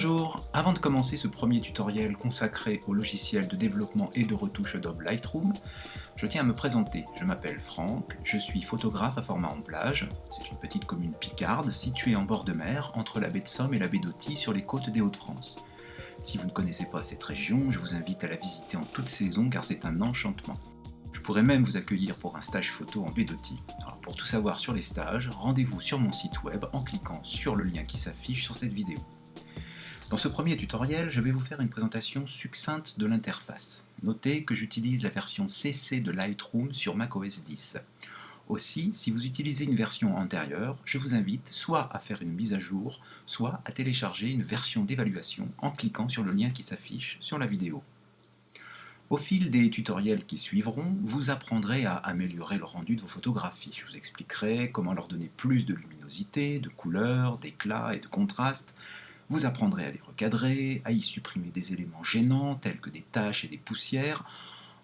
Bonjour, avant de commencer ce premier tutoriel consacré au logiciel de développement et de retouche Adobe Lightroom, je tiens à me présenter. Je m'appelle Franck, je suis photographe à Format-en-Plage. C'est une petite commune picarde située en bord de mer entre la baie de Somme et la baie d'Authie sur les côtes des Hauts-de-France. Si vous ne connaissez pas cette région, je vous invite à la visiter en toute saison car c'est un enchantement. Je pourrais même vous accueillir pour un stage photo en baie d'Authie. Alors pour tout savoir sur les stages, rendez-vous sur mon site web en cliquant sur le lien qui s'affiche sur cette vidéo. Dans ce premier tutoriel, je vais vous faire une présentation succincte de l'interface. Notez que j'utilise la version CC de Lightroom sur macOS 10. Aussi, si vous utilisez une version antérieure, je vous invite soit à faire une mise à jour, soit à télécharger une version d'évaluation en cliquant sur le lien qui s'affiche sur la vidéo. Au fil des tutoriels qui suivront, vous apprendrez à améliorer le rendu de vos photographies. Je vous expliquerai comment leur donner plus de luminosité, de couleur, d'éclat et de contraste. Vous apprendrez à les recadrer, à y supprimer des éléments gênants tels que des taches et des poussières.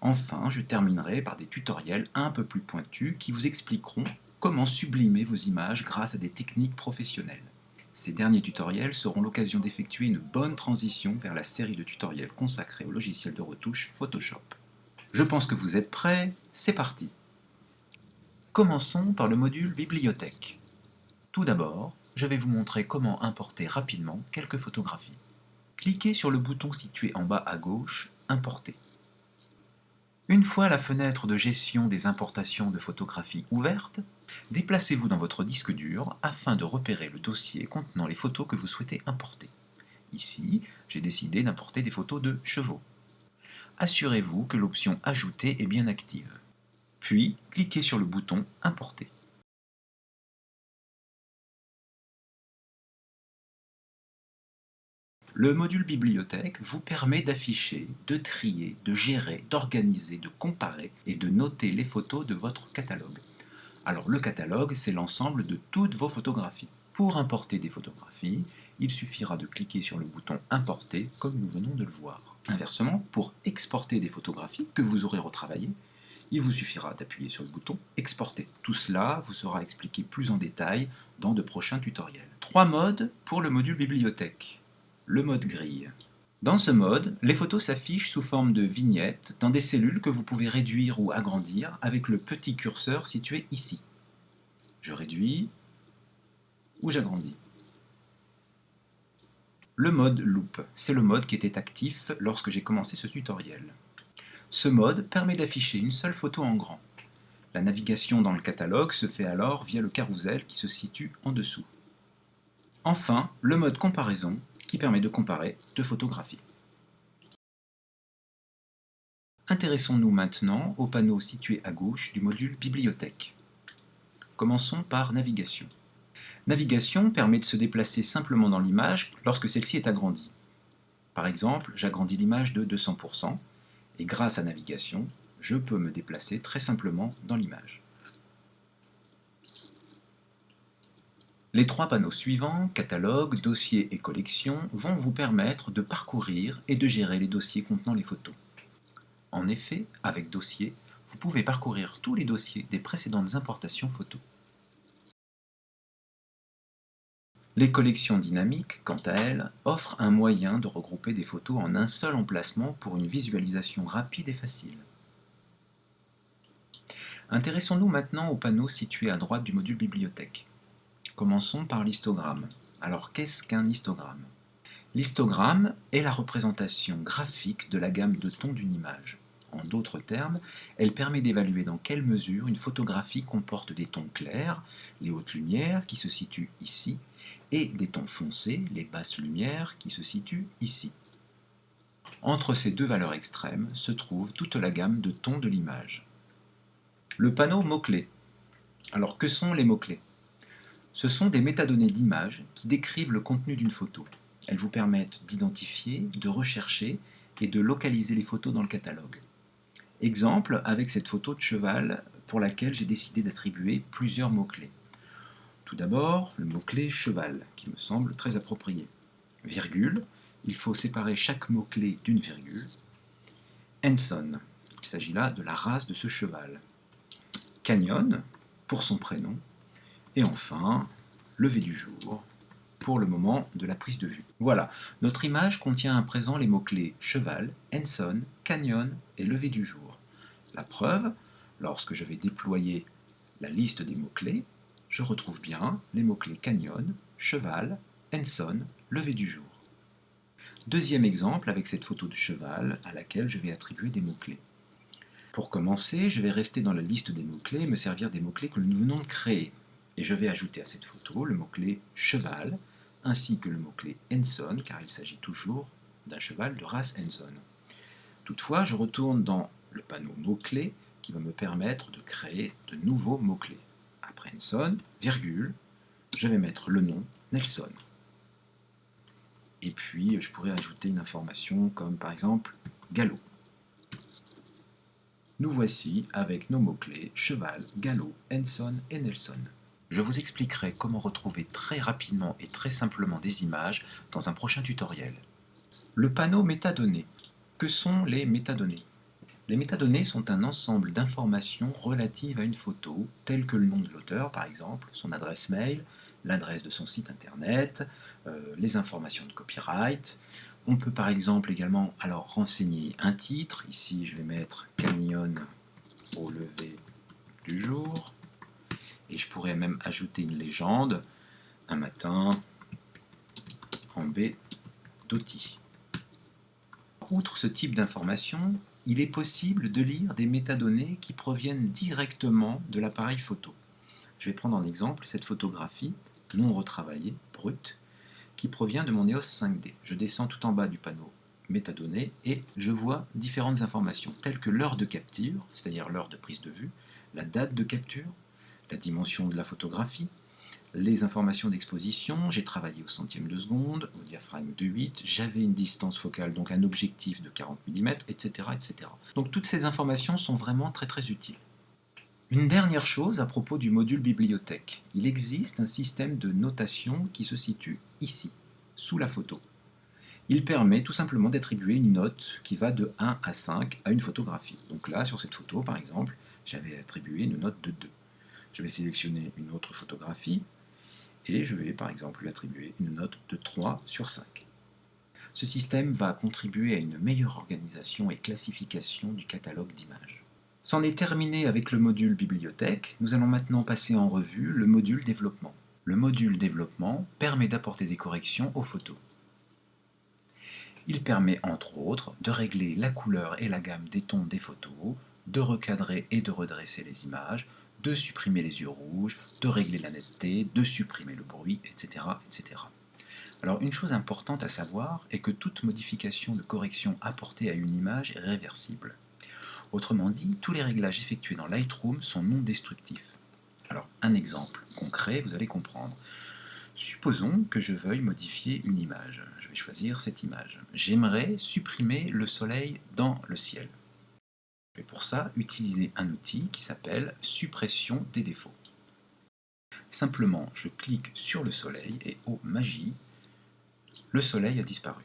Enfin, je terminerai par des tutoriels un peu plus pointus qui vous expliqueront comment sublimer vos images grâce à des techniques professionnelles. Ces derniers tutoriels seront l'occasion d'effectuer une bonne transition vers la série de tutoriels consacrés au logiciel de retouche Photoshop. Je pense que vous êtes prêts, c'est parti. Commençons par le module bibliothèque. Tout d'abord, je vais vous montrer comment importer rapidement quelques photographies. Cliquez sur le bouton situé en bas à gauche, Importer. Une fois la fenêtre de gestion des importations de photographies ouverte, déplacez-vous dans votre disque dur afin de repérer le dossier contenant les photos que vous souhaitez importer. Ici, j'ai décidé d'importer des photos de chevaux. Assurez-vous que l'option Ajouter est bien active. Puis, cliquez sur le bouton Importer. Le module bibliothèque vous permet d'afficher, de trier, de gérer, d'organiser, de comparer et de noter les photos de votre catalogue. Alors le catalogue, c'est l'ensemble de toutes vos photographies. Pour importer des photographies, il suffira de cliquer sur le bouton Importer comme nous venons de le voir. Inversement, pour exporter des photographies que vous aurez retravaillées, il vous suffira d'appuyer sur le bouton Exporter. Tout cela vous sera expliqué plus en détail dans de prochains tutoriels. 3 modes pour le module bibliothèque. Le mode grille. Dans ce mode, les photos s'affichent sous forme de vignettes dans des cellules que vous pouvez réduire ou agrandir avec le petit curseur situé ici. Je réduis ou j'agrandis. Le mode loop, c'est le mode qui était actif lorsque j'ai commencé ce tutoriel. Ce mode permet d'afficher une seule photo en grand. La navigation dans le catalogue se fait alors via le carrousel qui se situe en dessous. Enfin, le mode comparaison qui permet de comparer deux photographies. Intéressons-nous maintenant au panneau situé à gauche du module bibliothèque. Commençons par navigation. Navigation permet de se déplacer simplement dans l'image lorsque celle-ci est agrandie. Par exemple, j'agrandis l'image de 200% et grâce à navigation, je peux me déplacer très simplement dans l'image. Les 3 panneaux suivants, catalogue, dossier et collection, vont vous permettre de parcourir et de gérer les dossiers contenant les photos. En effet, avec dossier, vous pouvez parcourir tous les dossiers des précédentes importations photos. Les collections dynamiques, quant à elles, offrent un moyen de regrouper des photos en un seul emplacement pour une visualisation rapide et facile. Intéressons-nous maintenant au panneau situé à droite du module bibliothèque. Commençons par l'histogramme. Alors qu'est-ce qu'un histogramme? L'histogramme est la représentation graphique de la gamme de tons d'une image. En d'autres termes, elle permet d'évaluer dans quelle mesure une photographie comporte des tons clairs, les hautes lumières qui se situent ici, et des tons foncés, les basses lumières qui se situent ici. Entre ces deux valeurs extrêmes se trouve toute la gamme de tons de l'image. Le panneau mots-clés. Alors que sont les mots-clés? Ce sont des métadonnées d'image qui décrivent le contenu d'une photo. Elles vous permettent d'identifier, de rechercher et de localiser les photos dans le catalogue. Exemple avec cette photo de cheval pour laquelle j'ai décidé d'attribuer plusieurs mots-clés. Tout d'abord, le mot-clé cheval, qui me semble très approprié. Virgule, il faut séparer chaque mot-clé d'une virgule. Henson, il s'agit là de la race de ce cheval. Canyon, pour son prénom. Et enfin, lever du jour, pour le moment de la prise de vue. Voilà, notre image contient à présent les mots-clés cheval, Henson, canyon et lever du jour. La preuve, lorsque je vais déployer la liste des mots-clés, je retrouve bien les mots-clés canyon, cheval, Henson, lever du jour. Deuxième exemple avec cette photo de cheval à laquelle je vais attribuer des mots-clés. Pour commencer, je vais rester dans la liste des mots-clés et me servir des mots-clés que nous venons de créer. Et je vais ajouter à cette photo le mot-clé cheval, ainsi que le mot-clé Henson, car il s'agit toujours d'un cheval de race Henson. Toutefois, je retourne dans le panneau mots-clés qui va me permettre de créer de nouveaux mots-clés. Après Henson, virgule, je vais mettre le nom Nelson. Et puis, je pourrais ajouter une information comme par exemple galop. Nous voici avec nos mots-clés cheval, galop, Henson et Nelson. Je vous expliquerai comment retrouver très rapidement et très simplement des images dans un prochain tutoriel. Le panneau métadonnées. Que sont les métadonnées? Les métadonnées sont un ensemble d'informations relatives à une photo, telles que le nom de l'auteur par exemple, son adresse mail, l'adresse de son site internet, les informations de copyright. On peut par exemple également alors renseigner un titre, ici je vais mettre Canyon au lever du jour, et je pourrais même ajouter une légende, un matin en baie d'Oti. Outre ce type d'information, il est possible de lire des métadonnées qui proviennent directement de l'appareil photo. Je vais prendre en exemple cette photographie non retravaillée, brute, qui provient de mon EOS 5D. Je descends tout en bas du panneau métadonnées et je vois différentes informations telles que l'heure de capture, c'est-à-dire l'heure de prise de vue, la date de capture, la dimension de la photographie, les informations d'exposition, j'ai travaillé au centième de seconde, au diaphragme de 8, j'avais une distance focale, donc un objectif de 40 mm, etc., etc. Donc toutes ces informations sont vraiment très très utiles. Une dernière chose à propos du module bibliothèque. Il existe un système de notation qui se situe ici, sous la photo. Il permet tout simplement d'attribuer une note qui va de 1 à 5 à une photographie. Donc là, sur cette photo, par exemple, j'avais attribué une note de 2. Je vais sélectionner une autre photographie et je vais par exemple lui attribuer une note de 3 sur 5. Ce système va contribuer à une meilleure organisation et classification du catalogue d'images. C'en est terminé avec le module bibliothèque. Nous allons maintenant passer en revue le module développement. Le module développement permet d'apporter des corrections aux photos. Il permet entre autres de régler la couleur et la gamme des tons des photos, de recadrer et de redresser les images, de supprimer les yeux rouges, de régler la netteté, de supprimer le bruit, etc., etc. Alors une chose importante à savoir est que toute modification de correction apportée à une image est réversible. Autrement dit, tous les réglages effectués dans Lightroom sont non destructifs. Alors un exemple concret, vous allez comprendre. Supposons que je veuille modifier une image. Je vais choisir cette image. J'aimerais supprimer le soleil dans le ciel. Je vais pour ça utiliser un outil qui s'appelle suppression des défauts. Simplement, je clique sur le soleil et oh magie, le soleil a disparu.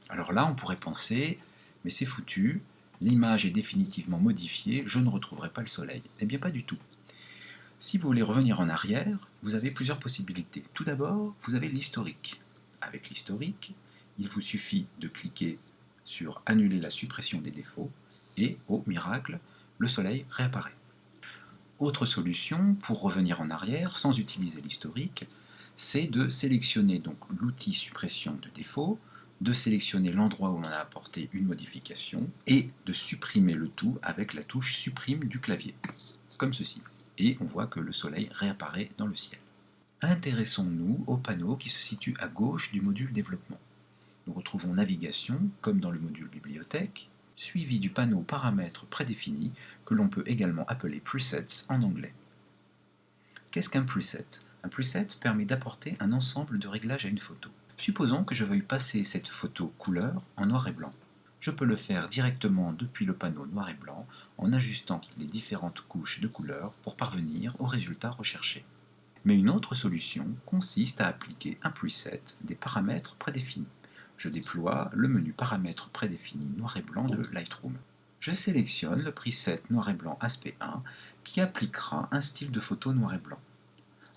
Alors là, on pourrait penser, mais c'est foutu, l'image est définitivement modifiée, je ne retrouverai pas le soleil. Eh bien pas du tout. Si vous voulez revenir en arrière, vous avez plusieurs possibilités. Tout d'abord, vous avez l'historique. Avec l'historique, il vous suffit de cliquer sur annuler la suppression des défauts et, au miracle, le soleil réapparaît. Autre solution pour revenir en arrière sans utiliser l'historique, c'est de sélectionner donc l'outil suppression de défauts, de sélectionner l'endroit où l'on a apporté une modification et de supprimer le tout avec la touche supprime du clavier, comme ceci. Et on voit que le soleil réapparaît dans le ciel. Intéressons-nous au panneau qui se situe à gauche du module développement. Nous retrouvons navigation, comme dans le module bibliothèque, suivi du panneau paramètres prédéfinis, que l'on peut également appeler presets en anglais. Qu'est-ce qu'un preset? Un preset permet d'apporter un ensemble de réglages à une photo. Supposons que je veuille passer cette photo couleur en noir et blanc. Je peux le faire directement depuis le panneau noir et blanc en ajustant les différentes couches de couleurs pour parvenir au résultat recherché. Mais une autre solution consiste à appliquer un preset des paramètres prédéfinis. Je déploie le menu paramètres prédéfinis noir et blanc de Lightroom. Je sélectionne le preset noir et blanc aspect 1 qui appliquera un style de photo noir et blanc.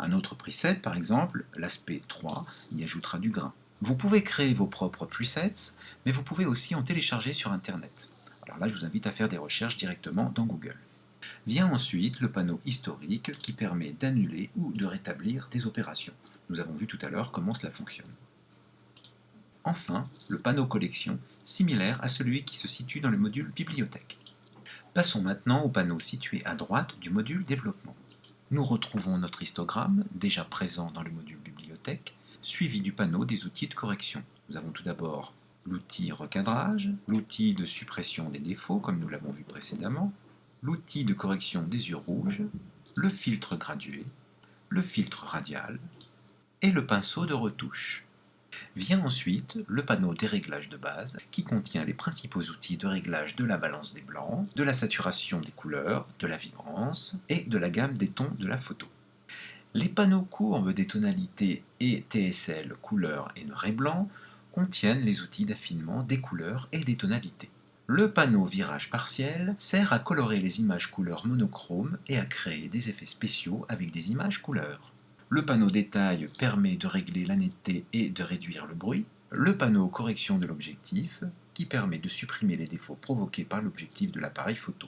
Un autre preset, par exemple, l'aspect 3, y ajoutera du grain. Vous pouvez créer vos propres presets, mais vous pouvez aussi en télécharger sur Internet. Alors là, je vous invite à faire des recherches directement dans Google. Vient ensuite le panneau historique qui permet d'annuler ou de rétablir des opérations. Nous avons vu tout à l'heure comment cela fonctionne. Enfin, le panneau collection, similaire à celui qui se situe dans le module bibliothèque. Passons maintenant au panneau situé à droite du module développement. Nous retrouvons notre histogramme, déjà présent dans le module bibliothèque, suivi du panneau des outils de correction. Nous avons tout d'abord l'outil recadrage, l'outil de suppression des défauts, comme nous l'avons vu précédemment, l'outil de correction des yeux rouges, le filtre gradué, le filtre radial et le pinceau de retouche. Vient ensuite le panneau des réglages de base qui contient les principaux outils de réglage de la balance des blancs, de la saturation des couleurs, de la vibrance et de la gamme des tons de la photo. Les panneaux courbes des tonalités et TSL couleur et noir et blanc contiennent les outils d'affinement des couleurs et des tonalités. Le panneau virage partiel sert à colorer les images couleurs monochromes et à créer des effets spéciaux avec des images couleurs. Le panneau détail permet de régler la netteté et de réduire le bruit. Le panneau correction de l'objectif qui permet de supprimer les défauts provoqués par l'objectif de l'appareil photo,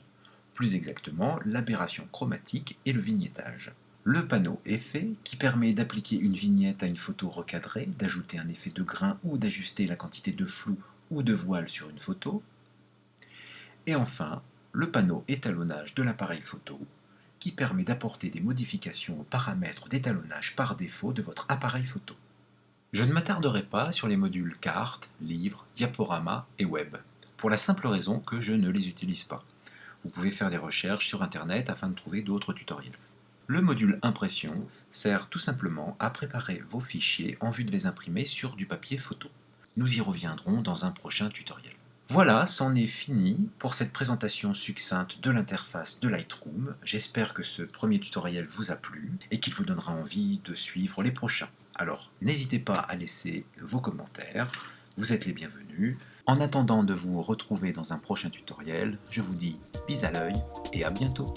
plus exactement l'aberration chromatique et le vignettage. Le panneau effet qui permet d'appliquer une vignette à une photo recadrée, d'ajouter un effet de grain ou d'ajuster la quantité de flou ou de voile sur une photo. Et enfin, le panneau étalonnage de l'appareil photo qui permet d'apporter des modifications aux paramètres d'étalonnage par défaut de votre appareil photo. Je ne m'attarderai pas sur les modules carte, livre, diaporama et web, pour la simple raison que je ne les utilise pas. Vous pouvez faire des recherches sur Internet afin de trouver d'autres tutoriels. Le module impression sert tout simplement à préparer vos fichiers en vue de les imprimer sur du papier photo. Nous y reviendrons dans un prochain tutoriel. Voilà, c'en est fini pour cette présentation succincte de l'interface de Lightroom. J'espère que ce premier tutoriel vous a plu et qu'il vous donnera envie de suivre les prochains. Alors, n'hésitez pas à laisser vos commentaires, vous êtes les bienvenus. En attendant de vous retrouver dans un prochain tutoriel, je vous dis bis à l'œil et à bientôt.